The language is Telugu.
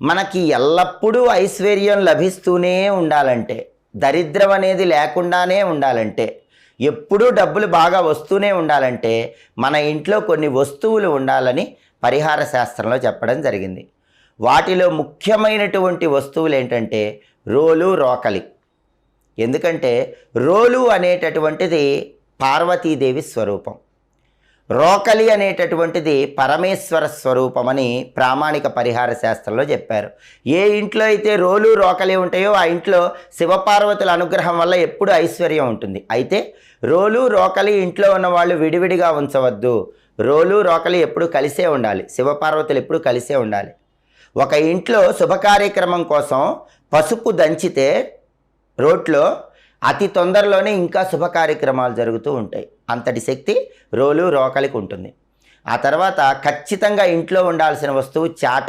మనకి ఎల్లప్పుడూ ఐశ్వర్యం లభిస్తూనే ఉండాలంటే, దరిద్రం అనేది లేకుండానే ఉండాలంటే, ఎప్పుడూ డబ్బులు బాగా వస్తూనే ఉండాలంటే మన ఇంట్లో కొన్ని వస్తువులు ఉండాలని పరిహార శాస్త్రంలో చెప్పడం జరిగింది. వాటిలో ముఖ్యమైనటువంటి వస్తువులు ఏంటంటే రోలు, రోకలి. ఎందుకంటే రోలు అనేటటువంటిది పార్వతీదేవి స్వరూపం, రోకలి అనేటటువంటిది పరమేశ్వర స్వరూపమని ప్రామాణిక పరిహార శాస్త్రంలో చెప్పారు. ఏ ఇంట్లో అయితే రోలు, రోకలి ఉంటాయో ఆ ఇంట్లో శివపార్వతుల అనుగ్రహం వల్ల ఎప్పుడు ఐశ్వర్యం ఉంటుంది. అయితే రోలు, రోకలి ఇంట్లో ఉన్న వాళ్ళు విడివిడిగా ఉంచవద్దు. రోలు, రోకలి ఎప్పుడు కలిసే ఉండాలి, శివపార్వతులు ఎప్పుడు కలిసే ఉండాలి. ఒక ఇంట్లో శుభకార్యక్రమం కోసం పసుపు దంచితే రోట్లో అతి తొందరలోనే ఇంకా శుభ కార్యక్రమాలు జరుగుతూ ఉంటాయి. అంతటి శక్తి రోలు, రోకలికి ఉంటుంది. ఆ తర్వాత ఖచ్చితంగా ఇంట్లో ఉండాల్సిన వస్తువు చాట.